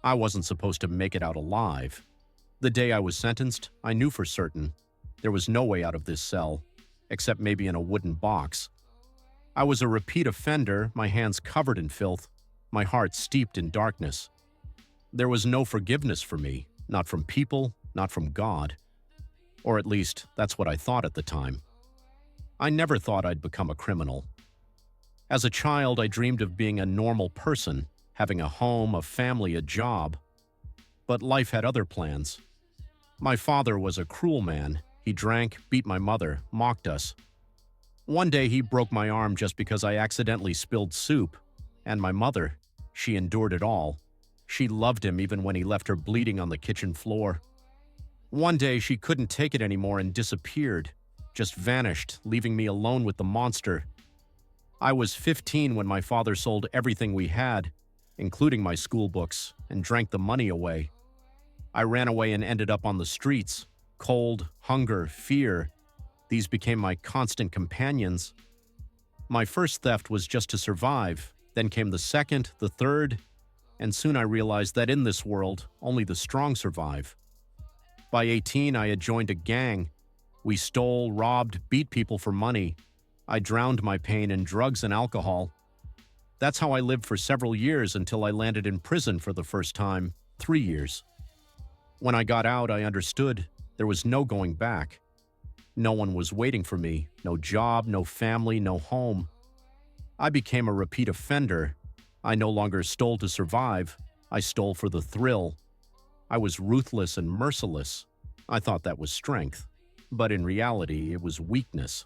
I wasn't supposed to make it out alive. The day I was sentenced, I knew for certain there was no way out of this cell, except maybe in a wooden box. I was a repeat offender, my hands covered in filth, my heart steeped in darkness. There was no forgiveness for me, not from people, not from God. Or at least, that's what I thought at the time. I never thought I'd become a criminal. As a child, I dreamed of being a normal person, having a home, a family, a job. But life had other plans. My father was a cruel man. He drank, beat my mother, mocked us. One day he broke my arm just because I accidentally spilled soup. And my mother, she endured it all. She loved him even when he left her bleeding on the kitchen floor. One day she couldn't take it anymore and disappeared, just vanished, leaving me alone with the monster. I was 15 when my father sold everything we had, including my school books, and drank the money away. I ran away and ended up on the streets. Cold, hunger, fear. These became my constant companions. My first theft was just to survive. Then came the second, the third, and soon I realized that in this world, only the strong survive. By 18, I had joined a gang. We stole, robbed, beat people for money. I drowned my pain in drugs and alcohol. That's how I lived for several years until I landed in prison for the first time, 3 years. When I got out, I understood there was no going back. No one was waiting for me, no job, no family, no home. I became a repeat offender. I no longer stole to survive. I stole for the thrill. I was ruthless and merciless. I thought that was strength. But in reality, it was weakness.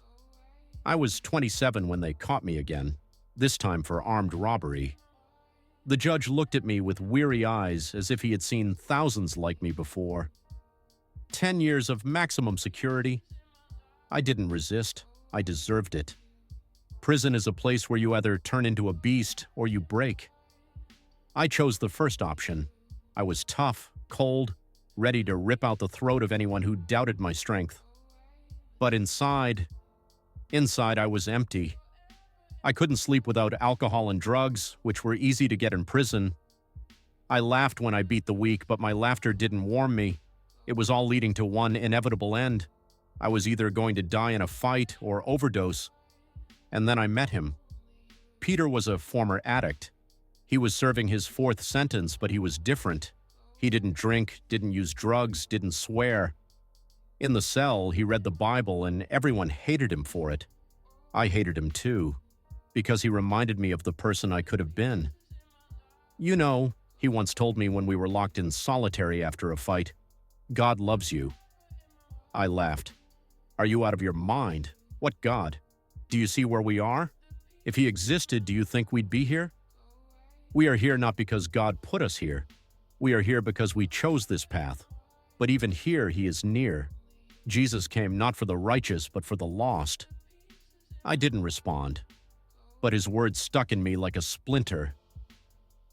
I was 27 when they caught me again, this time for armed robbery. The judge looked at me with weary eyes as if he had seen thousands like me before. 10 years of maximum security. I didn't resist. I deserved it. Prison is a place where you either turn into a beast or you break. I chose the first option. I was tough, cold, ready to rip out the throat of anyone who doubted my strength. But inside I was empty. I couldn't sleep without alcohol and drugs, which were easy to get in prison. I laughed when I beat the weak, but my laughter didn't warm me. It was all leading to one inevitable end. I was either going to die in a fight or overdose. And then I met him. Peter was a former addict. He was serving his 4th sentence, but he was different. He didn't drink, didn't use drugs, didn't swear. In the cell, he read the Bible, and everyone hated him for it. I hated him too, because he reminded me of the person I could have been. You know, he once told me when we were locked in solitary after a fight, God loves you. I laughed. Are you out of your mind? What God? Do you see where we are? If he existed, do you think we'd be here? We are here not because God put us here. We are here because we chose this path. But even here, he is near. Jesus came not for the righteous, but for the lost. I didn't respond, but his words stuck in me like a splinter.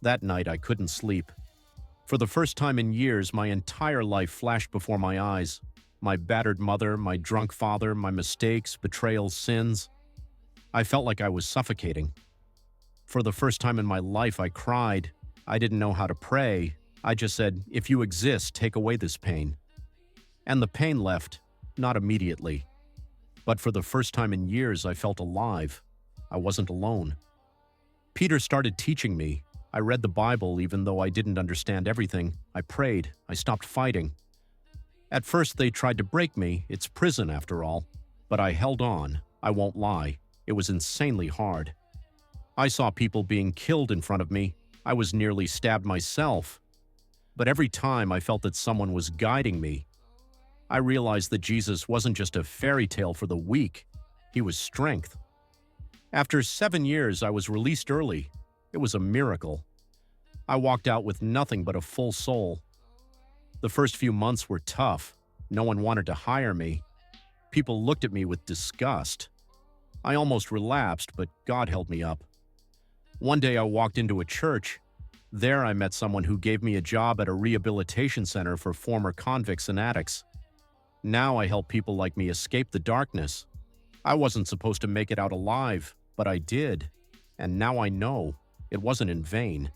That night, I couldn't sleep. For the first time in years, my entire life flashed before my eyes. My battered mother, my drunk father, my mistakes, betrayals, sins. I felt like I was suffocating. For the first time in my life, I cried. I didn't know how to pray. I just said, if you exist, take away this pain. And the pain left, not immediately. But for the first time in years, I felt alive. I wasn't alone. Peter started teaching me. I read the Bible even though I didn't understand everything. I prayed. I stopped fighting. At first, they tried to break me. It's prison, after all. But I held on. I won't lie. It was insanely hard. I saw people being killed in front of me. I was nearly stabbed myself. But every time I felt that someone was guiding me. I realized that Jesus wasn't just a fairy tale for the weak. He was strength. After 7 years, I was released early. It was a miracle. I walked out with nothing but a full soul. The first few months were tough. No one wanted to hire me. People looked at me with disgust. I almost relapsed, but God held me up. One day I walked into a church. There I met someone who gave me a job at a rehabilitation center for former convicts and addicts. Now I help people like me escape the darkness. I wasn't supposed to make it out alive, but I did. And now I know it wasn't in vain.